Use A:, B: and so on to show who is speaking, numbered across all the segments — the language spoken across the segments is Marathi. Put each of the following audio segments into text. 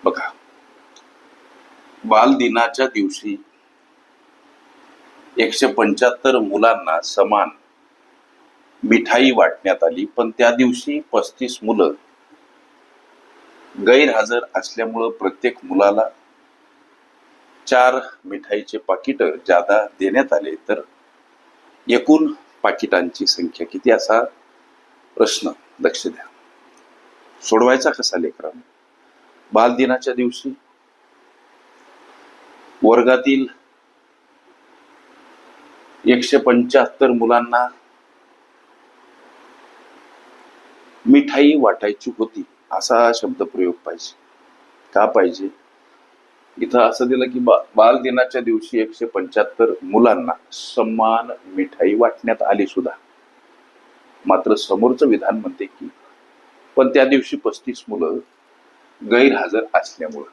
A: बघा, बाल दिनाच्या दिवशी 175 मुलांना समान मिठाई वाटण्यात आली, पण त्या दिवशी 35 मुलं गैरहजर असल्यामुळं प्रत्येक मुलाला 4 मिठाईचे पाकिट जादा देण्यात आले. तर एकूण पाकिटांची संख्या किती असा प्रश्न लक्ष द्या. सोडवायचा कसा लेकरांनो? बाल दिनाच्या दिवशी वर्गातील 175 मुलांना मिठाई वाटायची होती, असा शब्दप्रयोग पाहिजे. का पाहिजे? इथं असं दिलं की बाल दिनाच्या दिवशी 175 मुलांना समान मिठाई वाटण्यात आली सुद्धा. मात्र समोरचं विधान म्हणते की पण त्या दिवशी 35 मुलं गैरहजर असल्यामुळं.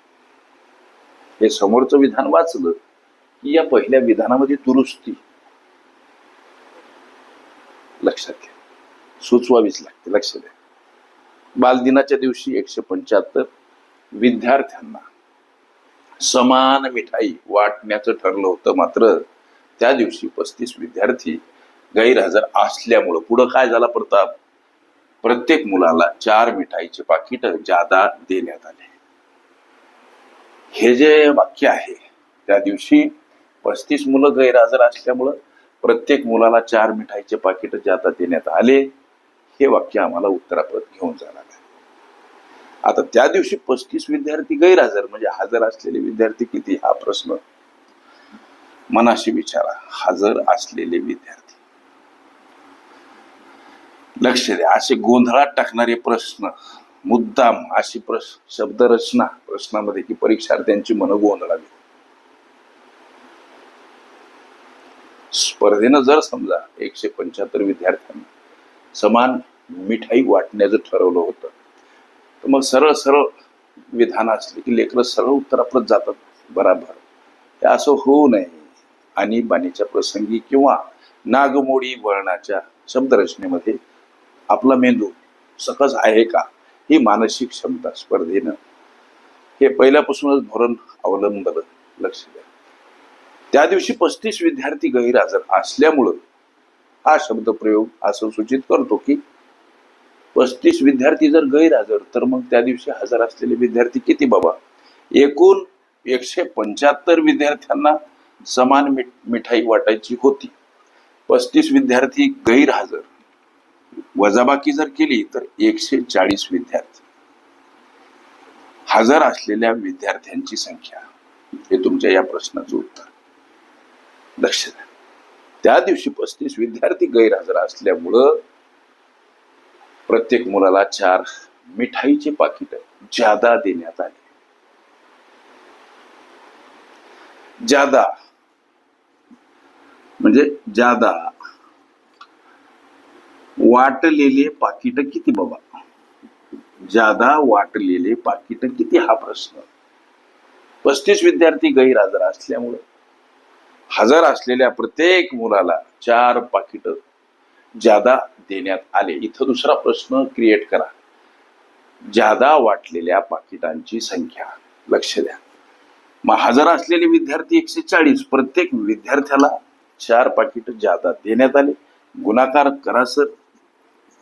A: हे समोरचं विधान वाचलं की या पहिल्या विधानामध्ये दुरुस्ती लक्षात घ्या, सुचवावीच लागते. लक्ष द्या. बालदिनाच्या दिवशी 175 विद्यार्थ्यांना समान मिठाई वाटण्याचं ठरलं होतं, मात्र त्या दिवशी 35 विद्यार्थी गैरहजर असल्यामुळं पुढं काय झाला प्रताप? प्रत्येक मुलाला 4 मिठाईचे पाकिट जादा देण्यात आले. हे जे वाक्य आहे, त्या दिवशी 35 मुलं गैरहजर असल्यामुळं प्रत्येक मुलाला 4 मिठाईचे पाकिट जादा देण्यात आले, हे वाक्य आम्हाला उत्तराप्रत घेऊन जाणार आहे. आता त्या दिवशी 35 विद्यार्थी गैरहजर म्हणजे हजर असलेले विद्यार्थी किती, हा प्रश्न मनाशी विचारा. हजर असलेले विद्यार्थी. लक्ष द्या, असे गोंधळात टाकणारे प्रश्न मुद्दाम अशी शब्दरचना प्रश्नामध्ये की परीक्षार्थ्यांची मन गोंधळावी. स्पर्धेनं जर समजा 175 विद्यार्थ्यांना समान मिठाई वाटण्याचं ठरवलं होतं, तर मग सरळ सरळ विधान असले की लेकरं सरळ उत्तराप्रत जातात बराबर. ते असं होऊ नये. आणीबाणीच्या प्रसंगी किंवा नागमोडी वळणाच्या शब्दरचनेमध्ये आपला मेंदू सकस आहे का, ही मानसिक क्षमता स्पर्धेनं हे पहिल्यापासूनच धोरण अवलंबलं. लक्ष द्या. त्या दिवशी 35 विद्यार्थी गैरहजर असल्यामुळं हा शब्दप्रयोग असं सूचित करतो की 35 विद्यार्थी जर गैरहजर, तर मग त्या दिवशी हजर असलेले विद्यार्थी किती बाबा? एकूण 175 विद्यार्थ्यांना समान मिठाई वाटायची होती. 35 विद्यार्थी गैरहजर, वजाबाकी जर केली तर 140 विद्यार्थी. हजर असलेल्या विद्यार्थ्यांची संख्या, हे तुमच्या या प्रश्नाचं उत्तर. लक्ष द्या. त्या दिवशी 35 विद्यार्थी गैरहजर असल्यामुळं प्रत्येक मुलाला 4 मिठाईचे पाकिट जादा देण्यात आले. जादा म्हणजे जादा वाटलेले पाकिट किती बाबा? जादा वाटलेले पाकिट किती, हा प्रश्न. 35 विद्यार्थी गैरहजर असल्यामुळे हजर असलेल्या प्रत्येक मुलाला 4 पाकिट जादा देण्यात आले. इथं दुसरा प्रश्न क्रिएट करा. जादा वाटलेल्या पाकिटांची संख्या. लक्ष द्या. मग हजर असलेले विद्यार्थी 140, प्रत्येक विद्यार्थ्याला 4 पाकिट जादा देण्यात आले. गुणाकार करा सर.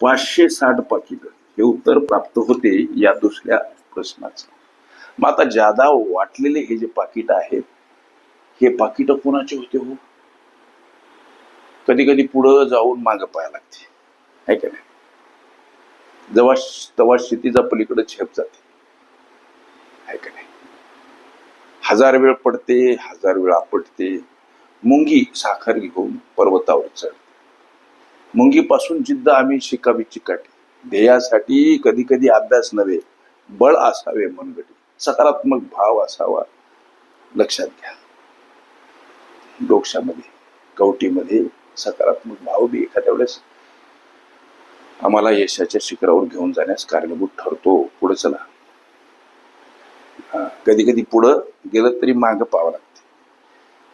A: 560 पाकिट हे उत्तर प्राप्त होते या दुसऱ्या प्रश्नाचं. मग आता जादा वाटलेले हे जे पाकिट आहेत, हे पाकिट कोणाचे होते हो? कधी कधी पुढं जाऊन मागं पाहायला लागते, आहे का नाही? तेव्हा शेतीचा पलीकडे झेप जाते, आहे का नाही? 1000 वेळ पडते, 1000 वेळ आपटते. मुंगी साखर घेऊन पर्वतावर चढते. मुंगीपासून जिद्द आम्ही शिकावी चिकाटी. ध्येयासाठी कधी कधी अभ्यास नव्हे, बळ असावे मनगटी. सकारात्मक भाव असावा. लक्षात घ्या. डोक्यामध्ये कवटीमध्ये सकारात्मक भाव बी एखाद्या वेळेस आम्हाला यशाच्या शिखरावर घेऊन जाण्यास कारणीभूत ठरतो. पुढे चला. कधी कधी पुढं गेलं तरी मागं पाहावं लागते.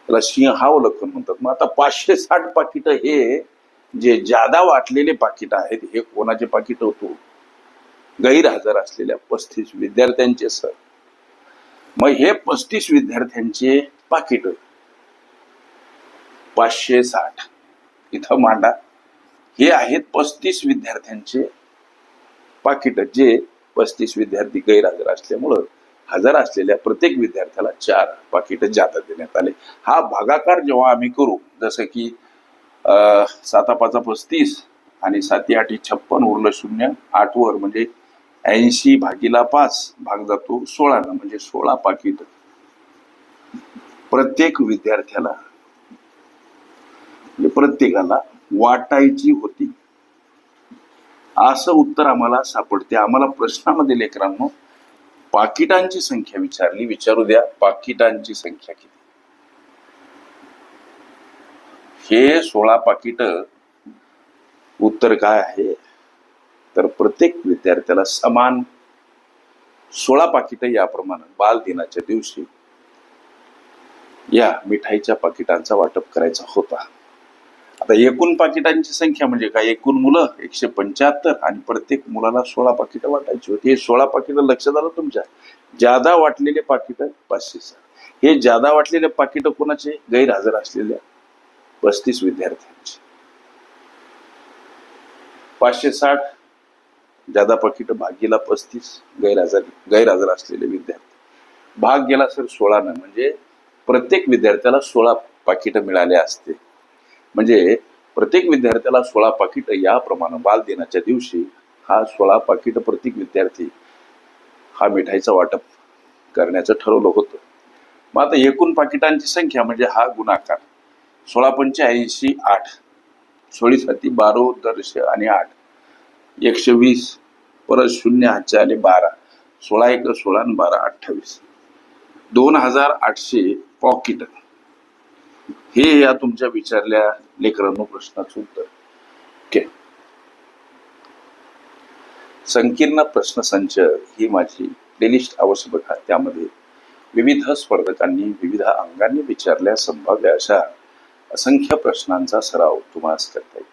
A: त्याला सिंहावलोकन म्हणतात. मग आता 560 पाकिट हे जे जादा वाटलेले पाकिट आहेत, हे कोणाचे पाकिट होतो? गैरहजर असलेल्या 35 विद्यार्थ्यांचे सर. मग हे 35 विद्यार्थ्यांचे पाकिट 560 इथं मांडा. हे आहेत 35 विद्यार्थ्यांचे पाकिट, जे 35 विद्यार्थी गैरहजर असल्यामुळं हजर असलेल्या प्रत्येक विद्यार्थ्याला 4 पाकिट जादा देण्यात आले. हा भागाकार जेव्हा आम्ही करू, जसं की 7 5 35 आणि 7 8 56 उरलं 0, 8 वर म्हणजे 80/5 भाग जातो 16 न, म्हणजे 16 पाकिट प्रत्येक विद्यार्थ्याला म्हणजे प्रत्येकाला वाटायची होती. असं उत्तर आम्हाला सापडते. आम्हाला प्रश्नामध्ये लेकरांनो पाकिटांची संख्या विचारू द्या. पाकिटांची संख्या किती? हे 16 पाकिट. उत्तर काय आहे तर प्रत्येक विद्यार्थ्याला समान 16 पाकिट याप्रमाणे बाल दिनाच्या दिवशी या मिठाईच्या पाकिटांचा वाटप करायचा होता. आता एकूण पाकिटांची संख्या म्हणजे काय? एकूण मुलं 175 आणि प्रत्येक मुलाला 16 पाकिट वाटायची होती. हे 16 पाकिट लक्षात आलं तुमच्या? जादा वाटलेले पाकिट 560. हे जादा वाटलेले पाकिट कोणाचे? गैरहजर असलेल्या 35 विद्यार्थ्यांचे. 560 जादा पाकिट भागीला 35 गैरहजर असलेले विद्यार्थी. भाग गेला सर 16 न, म्हणजे प्रत्येक विद्यार्थ्याला 16 पाकिट मिळाले असते. म्हणजे प्रत्येक विद्यार्थ्याला 16 पाकिट याप्रमाणे बाल दिनाच्या दिवशी हा 16 पाकिट प्रत्येक विद्यार्थी हा मिठाईचं वाटप करण्याचं ठरवलं होतं. मग आता एकूण पाकिटांची संख्या म्हणजे हा गुणाकार 16 पंचे 80, 8 16 साती 12 दर्श आणि 8 120 परत 0 हातचे आले 12 16 1 16 आणि 12 28 2800 पॉकिट. हे या तुमच्या विचारल्या लेकरांनो प्रश्नाचं उत्तर. ओके. संकीर्ण प्रश्नसंच ही माझी प्लेलिस्ट अवश्य बघा. त्यामध्ये विविध स्पर्धकांनी विविध अंगांनी विचारल्या संभाव्य अशा असंख्य प्रश्नांचा सराव तुम्हाला करता येईल.